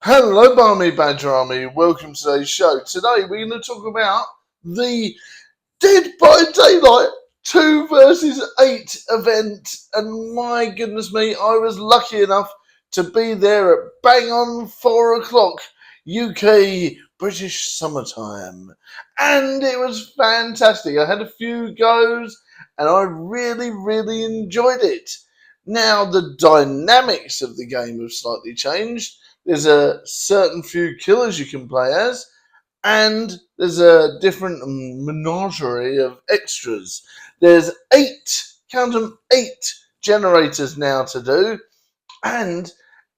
Hello, Barmy Badger Army. Welcome to today's show. Today, we're going to talk about the Dead by Daylight 2 versus 8 event. And my goodness me, I was lucky enough to be there at bang on 4 o'clock UK British summertime. And it was fantastic. I had a few goes and I really enjoyed it. Now, the dynamics of the game have slightly changed. There's a certain few killers you can play as, and there's a different menagerie of extras. There's 8, count them, 8 generators now to do, and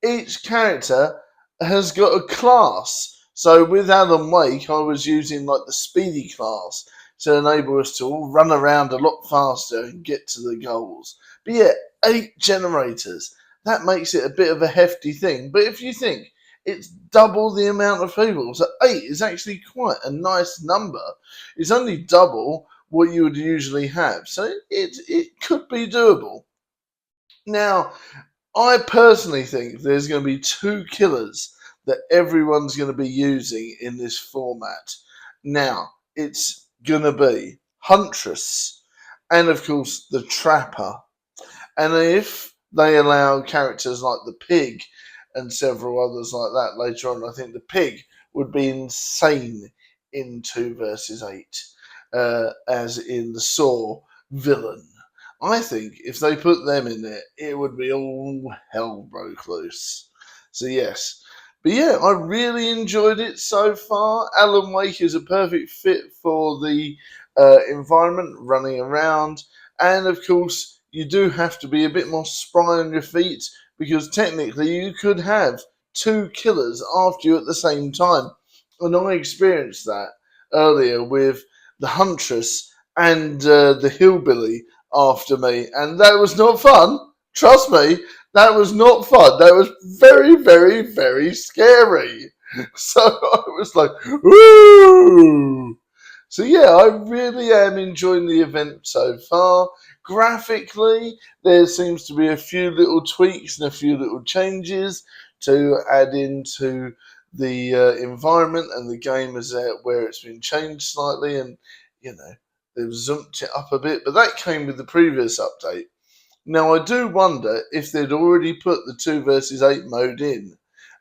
each character has got a class. So with Alan Wake, I was using like the speedy class to enable us to all run around a lot faster and get to the goals. But yeah, 8 generators. That makes it a bit of a hefty thing. But if you think it's double the amount of people, so 8 is actually quite a nice number. It's only double what you would usually have. So it could be doable. Now, I personally think there's going to be 2 killers that everyone's going to be using in this format. Now, it's going to be Huntress and, of course, the Trapper. And if they allow characters like the Pig and several others like that later on, I think the Pig would be insane in 2 versus 8, as in the Saw villain. I think if they put them in there, it would be all hell broke loose. So yes, but yeah, I really enjoyed it so far. Alan Wake is a perfect fit for the environment, running around, and of course you do have to be a bit more spry on your feet because technically you could have 2 killers after you at the same time, and I experienced that earlier with the Huntress and the Hillbilly after me, and that was not fun. Trust me, that was not fun. That was very scary. So I was like, ooh. So yeah, I really am enjoying the event so far. Graphically, there seems to be a few little tweaks and a few little changes to add into the environment and the game as where it's been changed slightly, and you know they've zoomed it up a bit, but that came with the previous update. Now, I do wonder if they'd already put the 2 versus 8 mode in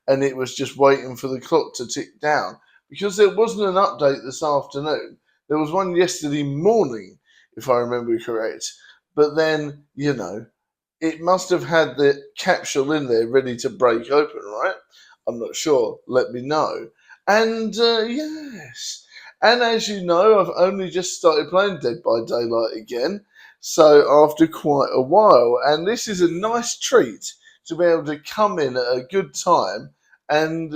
and it was just waiting for the clock to tick down because there wasn't an update this afternoon. There was one yesterday morning, if I remember correct. But then, it must have had the capsule in there ready to break open, right? I'm not sure. Let me know. And yes. And as you know, I've only just started playing Dead by Daylight again. So after quite a while, and this is a nice treat to be able to come in at a good time and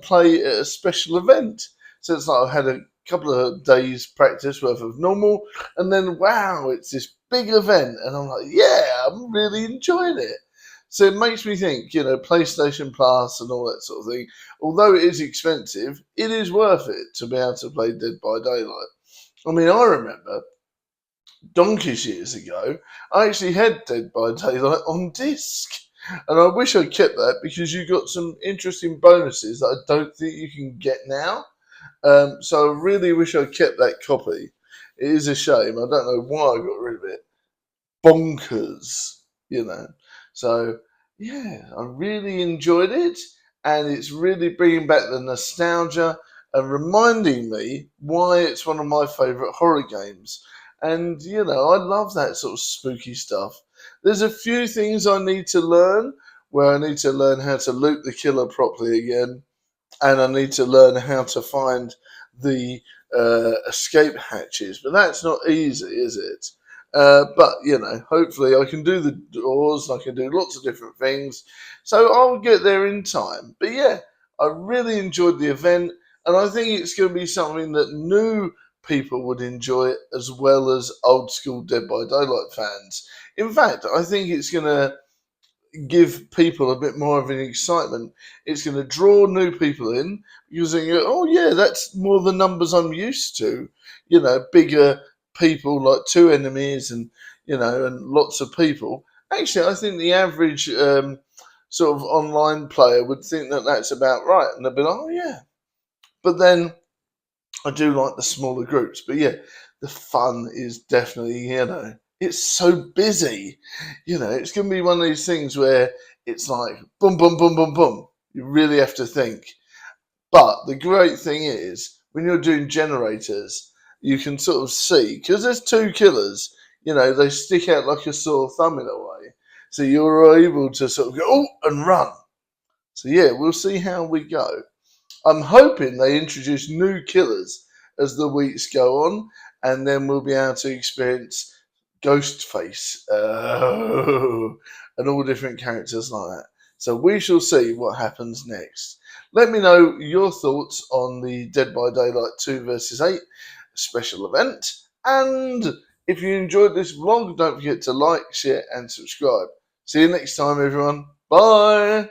play at a special event. So it's like I've had a couple of days practice worth of normal, and then wow, it's this big event, and I'm like, yeah, I'm really enjoying it. So it makes me think, PlayStation Plus and all that sort of thing. Although it is expensive, it is worth it to be able to play Dead by Daylight. I mean, I remember donkeys years ago, I actually had Dead by Daylight on disc. And I wish I'd kept that because you got some interesting bonuses that I don't think you can get now. So I really wish I kept that copy. It is a shame. I don't know why I got rid of it. Bonkers. So, yeah, I really enjoyed it. And it's really bringing back the nostalgia and reminding me why it's one of my favourite horror games. And, I love that sort of spooky stuff. There's a few things I need to learn where I need to learn how to loot the killer properly again, and I need to learn how to find the escape hatches. But that's not easy, is it? But hopefully I can do the doors. I can do lots of different things, so I'll get there in time. But yeah, I really enjoyed the event, and I think it's going to be something that new people would enjoy as well as old school Dead by Daylight fans. In fact, I think it's going to give people a bit more of an excitement. It's going to draw new people in using it. Oh yeah, that's more the numbers I'm used to. Bigger people like 2 enemies and and lots of people. Actually, I think the average sort of online player would think that that's about right, and they'll be like, oh yeah. But then I do like the smaller groups. But yeah, the fun is definitely, it's so busy. It's going to be one of these things where it's like boom, boom, boom, boom, boom. You really have to think. But the great thing is, when you're doing generators, you can sort of see, because there's two killers, they stick out like a sore thumb in a way. So you're able to sort of go, oh, and run. So yeah, we'll see how we go. I'm hoping they introduce new killers as the weeks go on, and then we'll be able to experience Ghostface and all different characters like that. So we shall see what happens next. Let me know your thoughts on the Dead by Daylight 2 versus 8 special event. And if you enjoyed this vlog, don't forget to like, share, and subscribe. See you next time, everyone. Bye.